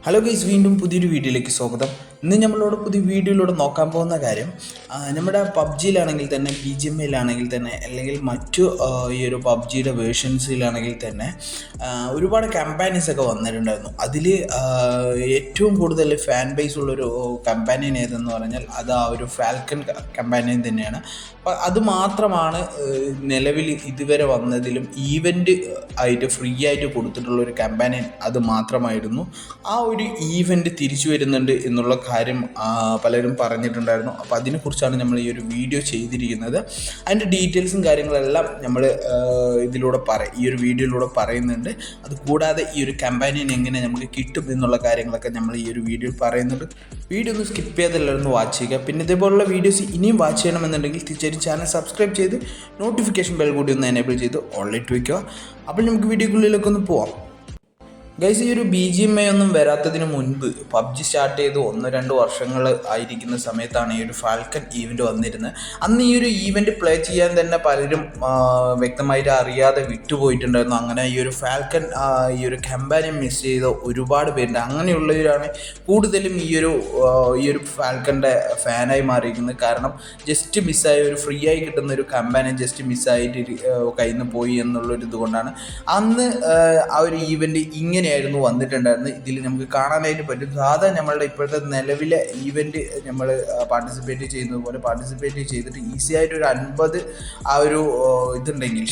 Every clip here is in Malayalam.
ഹലോ ഗൈസ്, വീണ്ടും പുതിയൊരു വീഡിയോയിലേക്ക് സ്വാഗതം. ഇന്ന് നമ്മളോട് പുതിയ വീഡിയോയിലൂടെ നോക്കാൻ പോകുന്ന കാര്യം നമ്മുടെ പബ്ജിയിലാണെങ്കിൽ തന്നെ BGMIയിലാണെങ്കിൽ തന്നെ അല്ലെങ്കിൽ മറ്റു ഈ ഒരു പബ്ജിയുടെ വേർഷൻസിലാണെങ്കിൽ തന്നെ ഒരുപാട് കമ്പാനീസൊക്കെ വന്നിട്ടുണ്ടായിരുന്നു. അതിൽ ഏറ്റവും കൂടുതൽ ഫാൻ ബേസ് ഉള്ളൊരു കമ്പാനിയൻ ഏതെന്ന് പറഞ്ഞാൽ അത് ആ ഒരു ഫാൽക്കൺ കമ്പാനിയൻ തന്നെയാണ്. അപ്പോൾ അത് മാത്രമാണ് നിലവിൽ ഇതുവരെ വന്നതിലും ഈവൻറ്റ് ആയിട്ട് ഫ്രീ ആയിട്ട് കൊടുത്തിട്ടുള്ളൊരു കമ്പാനിയൻ അത് മാത്രമായിരുന്നു. ആ ഒരു ഈവൻറ്റ് തിരിച്ചു വരുന്നുണ്ട് എന്നുള്ള കാര്യം പലരും പറഞ്ഞിട്ടുണ്ടായിരുന്നു. അപ്പോൾ അതിനെക്കുറിച്ചാണ് നമ്മൾ ഈ ഒരു വീഡിയോ ചെയ്തിരിക്കുന്നത്. അതിൻ്റെ ഡീറ്റെയിൽസും കാര്യങ്ങളെല്ലാം നമ്മൾ ഈ ഒരു വീഡിയോയിലൂടെ പറയുന്നുണ്ട്. അതുകൂടാതെ ഈ ഒരു കമ്പാനിയൻ എങ്ങനെ നമുക്ക് കിട്ടും എന്നുള്ള കാര്യങ്ങളൊക്കെ നമ്മൾ ഈ ഒരു വീഡിയോയിൽ പറയുന്നുണ്ട്. വീഡിയോ ഒന്ന് സ്കിപ്പ് ചെയ്തെല്ലാവരും വാച്ച് ചെയ്യുക. പിന്നെ ഇതേപോലുള്ള വീഡിയോസ് ഇനിയും വാച്ച് ചെയ്യണമെന്നുണ്ടെങ്കിൽ തീർച്ചയായിട്ടും ചാനൽ സബ്സ്ക്രൈബ് ചെയ്ത് നോട്ടിഫിക്കേഷൻ ബെൽ കൂടി ഒന്ന് എനേബിൾ ചെയ്ത് ഓൺലൈറ്റ് വയ്ക്കുക. അപ്പോൾ നമുക്ക് വീഡിയോക്കുള്ളിലേക്ക് ഒന്ന് പോവാം. ഗൈസ്, ഈ ഒരു BGMI ഒന്നും വരാത്തതിന് മുൻപ് പബ്ജി സ്റ്റാർട്ട് ചെയ്ത് 1-2 വർഷങ്ങൾ ആയിരിക്കുന്ന സമയത്താണ് ഈ ഒരു ഫാൽക്കൺ ഈവൻറ്റ് വന്നിരുന്നത്. അന്ന് ഈ ഒരു ഈവൻറ്റ് പ്ലേ ചെയ്യാൻ തന്നെ പലരും വ്യക്തമായിട്ട് അറിയാതെ വിട്ടുപോയിട്ടുണ്ടായിരുന്നു. അങ്ങനെ ഈ ഒരു ഫാൽക്കൺ ഈ ഒരു കമ്പാനിയൻ മിസ് ചെയ്ത ഒരുപാട് പേരുണ്ട്. അങ്ങനെയുള്ളവരാണ് കൂടുതലും ഈ ഒരു ഫാൽക്കൻ്റെ ഫാനായി മാറിയിരിക്കുന്നത്. കാരണം ജസ്റ്റ് മിസ്സായി ഒരു ഫ്രീ ആയി കിട്ടുന്ന ഒരു കമ്പാനിയൻ ജസ്റ്റ് മിസ്സായിട്ട് കയ്യിൽ നിന്ന് പോയി എന്നുള്ളൊരു ഇതുകൊണ്ടാണ് അന്ന് ആ ഒരു ഈവൻറ്റ് ഇങ്ങനെയായിരുന്നു വന്നിട്ടുണ്ടായിരുന്നത്. ഇതിൽ നമുക്ക് കാണാനായിട്ട് പറ്റും. സാധാരണ നമ്മളുടെ ഇപ്പോഴത്തെ നിലവിലെ ഈവൻറ്റ് നമ്മൾ പാർട്ടിസിപ്പേറ്റ് ചെയ്യുന്നത് പോലെ പാർട്ടിസിപ്പേറ്റ് ചെയ്തിട്ട് ഈസി ആയിട്ട് ഒരു 50 ആ ഒരു ഇതുണ്ടെങ്കിൽ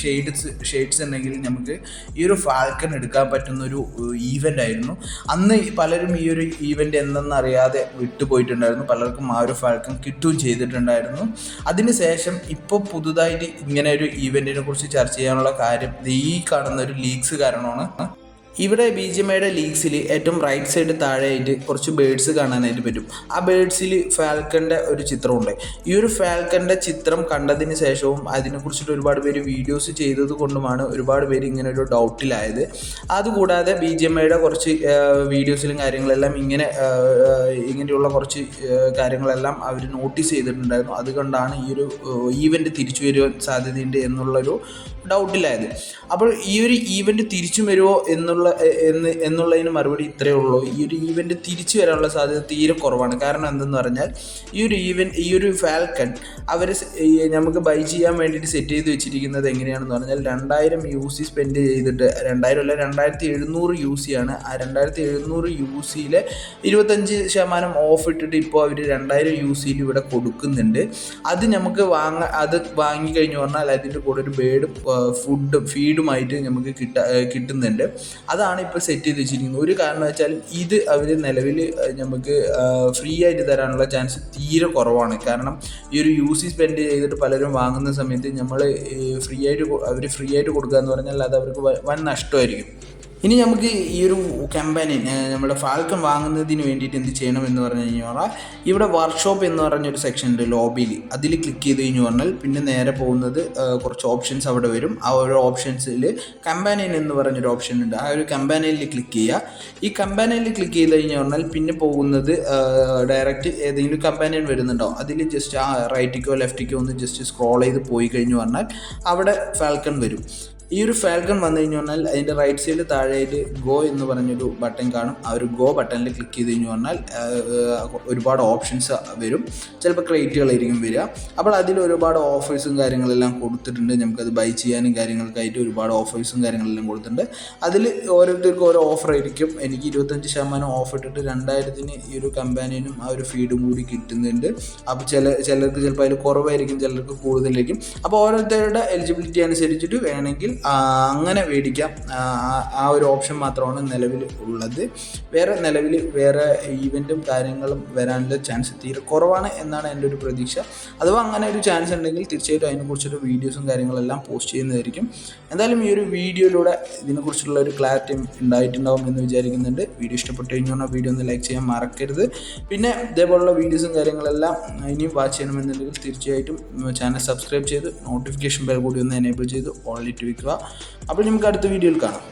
ഷെയ്ഡ്സ് ഉണ്ടെങ്കിൽ നമുക്ക് ഈ ഒരു ഫാൽക്കൺ എടുക്കാൻ പറ്റുന്ന ഒരു ഈവൻ്റ് ആയിരുന്നു. അന്ന് പലരും ഈ ഒരു ഈവൻ്റ് എന്തെന്നറിയാതെ വിട്ടുപോയിട്ടുണ്ടായിരുന്നു. പലർക്കും ആ ഒരു ഫാൽക്കൺ കിട്ടുകയും ചെയ്തിട്ടുണ്ടായിരുന്നു. അതിനുശേഷം ഇപ്പോൾ പുതുതായിട്ട് ഇങ്ങനെ ഒരു ഈവൻറ്റിനെ കുറിച്ച് ചർച്ച ചെയ്യാനുള്ള കാര്യം ഈ കാണുന്ന ഒരു ലീക്സ് കാരണമാണ്. ഇവിടെ BGMIയുടെ ലീഗ്സിൽ ഏറ്റവും റൈറ്റ് സൈഡ് താഴെയായിട്ട് കുറച്ച് ബേഡ്സ് കാണാനായിട്ട് പറ്റും. ആ ബേഡ്സിൽ ഫാൽക്കൻ്റെ ഒരു ചിത്രമുണ്ട്. ഈ ഒരു ഫാൽക്കൻ്റെ ചിത്രം കണ്ടതിന് ശേഷവും അതിനെക്കുറിച്ചിട്ട് ഒരുപാട് പേര് വീഡിയോസ് ചെയ്തത് കൊണ്ടുമാണ് ഒരുപാട് പേര് ഇങ്ങനെ ഒരു ഡൗട്ടിലായത്. അതുകൂടാതെ BGMIയുടെ കുറച്ച് വീഡിയോസിലും കാര്യങ്ങളെല്ലാം ഇങ്ങനെയുള്ള കുറച്ച് കാര്യങ്ങളെല്ലാം അവർ നോട്ടീസ് ചെയ്തിട്ടുണ്ടായിരുന്നു. അതുകൊണ്ടാണ് ഈ ഒരു ഈവൻറ്റ് തിരിച്ചു വരുവാൻ സാധ്യതയുണ്ട് എന്നുള്ളൊരു ഡൗട്ടിലായത്. അപ്പോൾ ഈ ഒരു ഈവൻറ്റ് തിരിച്ചു വരുമോ എന്നുള്ളതിന് മറുപടി ഇത്രയേ ഉള്ളൂ. ഈ ഒരു ഈവൻറ്റ് തിരിച്ചു വരാനുള്ള സാധ്യത തീരെ കുറവാണ്. കാരണം എന്തെന്ന് പറഞ്ഞാൽ ഈ ഒരു ഫാൽക്കൺ അവർ നമുക്ക് ബൈ ചെയ്യാൻ വേണ്ടിയിട്ട് സെറ്റ് ചെയ്ത് വെച്ചിരിക്കുന്നത് എങ്ങനെയാണെന്ന് പറഞ്ഞാൽ 2000 UC സ്പെൻഡ് ചെയ്തിട്ട് 2000 അല്ല 2700 UC ആണ്. ആ 2700 UCയിൽ 25% ഓഫ് ഇട്ടിട്ട് ഇപ്പോൾ അവർ 2000 UCയിൽ ഇവിടെ കൊടുക്കുന്നുണ്ട്. അത് നമുക്ക് വാങ്ങിക്കഴിഞ്ഞു പറഞ്ഞാൽ അതിൻ്റെ കൂടെ ഒരു ബേഡും ഫീഡുമായിട്ട് നമുക്ക് കിട്ടുന്നുണ്ട്. അതാണ് ഇപ്പോൾ സെറ്റ് ചെയ്ത് വെച്ചിരിക്കുന്നത്. ഒരു കാരണം വെച്ചാൽ ഇത് അവർ നിലവിൽ നമുക്ക് ഫ്രീ ആയിട്ട് തരാനുള്ള ചാൻസ് തീരെ കുറവാണ്. കാരണം ഈ ഒരു UC സ്പെൻഡ് ചെയ്തിട്ട് പലരും വാങ്ങുന്ന സമയത്ത് അവർ ഫ്രീ ആയിട്ട് കൊടുക്കുക എന്ന് പറഞ്ഞാൽ അത് അവർക്ക് വൻ നഷ്ടമായിരിക്കും. ഇനി നമുക്ക് ഈ ഒരു കമ്പാനിയൻ നമ്മുടെ ഫാൽക്കൺ വാങ്ങുന്നതിന് വേണ്ടിയിട്ട് എന്ത് ചെയ്യണം എന്ന് പറഞ്ഞു കഴിഞ്ഞാൽ ഇവിടെ വർക്ക്ഷോപ്പ് എന്ന് പറഞ്ഞൊരു സെക്ഷൻ ഉണ്ട് ലോബിയിൽ. അതിൽ ക്ലിക്ക് ചെയ്ത് കഴിഞ്ഞ് പറഞ്ഞാൽ പിന്നെ നേരെ പോകുന്നത് കുറച്ച് ഓപ്ഷൻസ് അവിടെ വരും. ആ ഒരു ഓപ്ഷൻസിൽ കമ്പാനിയൻ എന്ന് പറഞ്ഞൊരു ഓപ്ഷൻ ഉണ്ട്. ആ ഒരു കമ്പാനിയനിൽ ക്ലിക്ക് ചെയ്യുക. ഈ കമ്പാനിയനിൽ ക്ലിക്ക് ചെയ്ത് കഴിഞ്ഞ് പറഞ്ഞാൽ പിന്നെ പോകുന്നത് ഡയറക്റ്റ് ഏതെങ്കിലും കമ്പാനിയൻ വരുന്നുണ്ടോ അതിൽ ജസ്റ്റ് ആ റൈറ്റിക്കോ ലെഫ്റ്റിക്കോ ഒന്ന് ജസ്റ്റ് സ്ക്രോൾ ചെയ്ത് പോയി കഴിഞ്ഞ് പറഞ്ഞാൽ അവിടെ ഫാൽക്കൺ വരും. ഈ ഒരു ഫാൽക്കൺ വന്നു കഴിഞ്ഞു പറഞ്ഞാൽ അതിൻ്റെ റൈറ്റ് സൈഡിൽ താഴെയായിട്ട് ഗോ എന്ന് പറഞ്ഞൊരു ബട്ടൺ കാണും. ആ ഒരു ഗോ ബട്ടണിൽ ക്ലിക്ക് ചെയ്ത് കഴിഞ്ഞു പറഞ്ഞാൽ ഒരുപാട് ഓപ്ഷൻസ് വരും. ചിലപ്പോൾ ക്രേറ്റുകളായിരിക്കും വരിക. അപ്പോൾ അതിൽ ഒരുപാട് ഓഫേഴ്സും കാര്യങ്ങളെല്ലാം കൊടുത്തിട്ടുണ്ട്. നമുക്കത് ബൈ ചെയ്യാനും കാര്യങ്ങൾക്കായിട്ട് ഒരുപാട് ഓഫേഴ്സും കാര്യങ്ങളെല്ലാം കൊടുത്തിട്ടുണ്ട്. അതിൽ ഓരോരുത്തർക്കും ഓരോ ഓഫർ ആയിരിക്കും. എനിക്ക് 25% ഓഫ് ഇട്ടിട്ട് 2000-ന് ഈ ഒരു കമ്പാനിയനും ആ ഒരു ഫീഡും കൂടി കിട്ടുന്നുണ്ട്. അപ്പോൾ ചിലർക്ക് ചിലപ്പോൾ അതിൽ കുറവായിരിക്കും, ചിലർക്ക് കൂടുതലായിരിക്കും. അപ്പോൾ ഓരോരുത്തരുടെ എലിജിബിലിറ്റി അനുസരിച്ചിട്ട് വേണമെങ്കിൽ അങ്ങനെ മേടിക്കാം. ആ ഒരു ഓപ്ഷൻ മാത്രമാണ് നിലവിൽ ഉള്ളത്. വേറെ ഈവൻറ്റും കാര്യങ്ങളും വരാനുള്ള ചാൻസ് തീരെ കുറവാണ് എന്നാണ് എൻ്റെ ഒരു പ്രതീക്ഷ. അഥവാ അങ്ങനെ ഒരു ചാൻസ് ഉണ്ടെങ്കിൽ തീർച്ചയായിട്ടും അതിനെക്കുറിച്ചൊരു വീഡിയോസും കാര്യങ്ങളെല്ലാം പോസ്റ്റ് ചെയ്യുന്നതായിരിക്കും. എന്തായാലും ഈ ഒരു വീഡിയോയിലൂടെ ഇതിനെക്കുറിച്ചുള്ള ഒരു ക്ലാരിറ്റി ഉണ്ടായിട്ടുണ്ടാവും എന്ന് വിചാരിക്കുന്നുണ്ട്. വീഡിയോ ഇഷ്ടപ്പെട്ടു കഴിഞ്ഞാൽ വീഡിയോ ഒന്ന് ലൈക്ക് ചെയ്യാൻ മറക്കരുത്. പിന്നെ ഇതേപോലുള്ള വീഡിയോസും കാര്യങ്ങളെല്ലാം ഇനിയും വാച്ച് ചെയ്യണമെന്നുണ്ടെങ്കിൽ തീർച്ചയായിട്ടും ചാനൽ സബ്സ്ക്രൈബ് ചെയ്ത് നോട്ടിഫിക്കേഷൻ ബെൽ കൂടി ഒന്ന് എനേബിൾ ചെയ്ത് ഓൺലൈറ്റ് വയ്ക്കുക. അപ്പോൾ നമുക്ക് അടുത്ത വീഡിയോയിൽ കാണാം.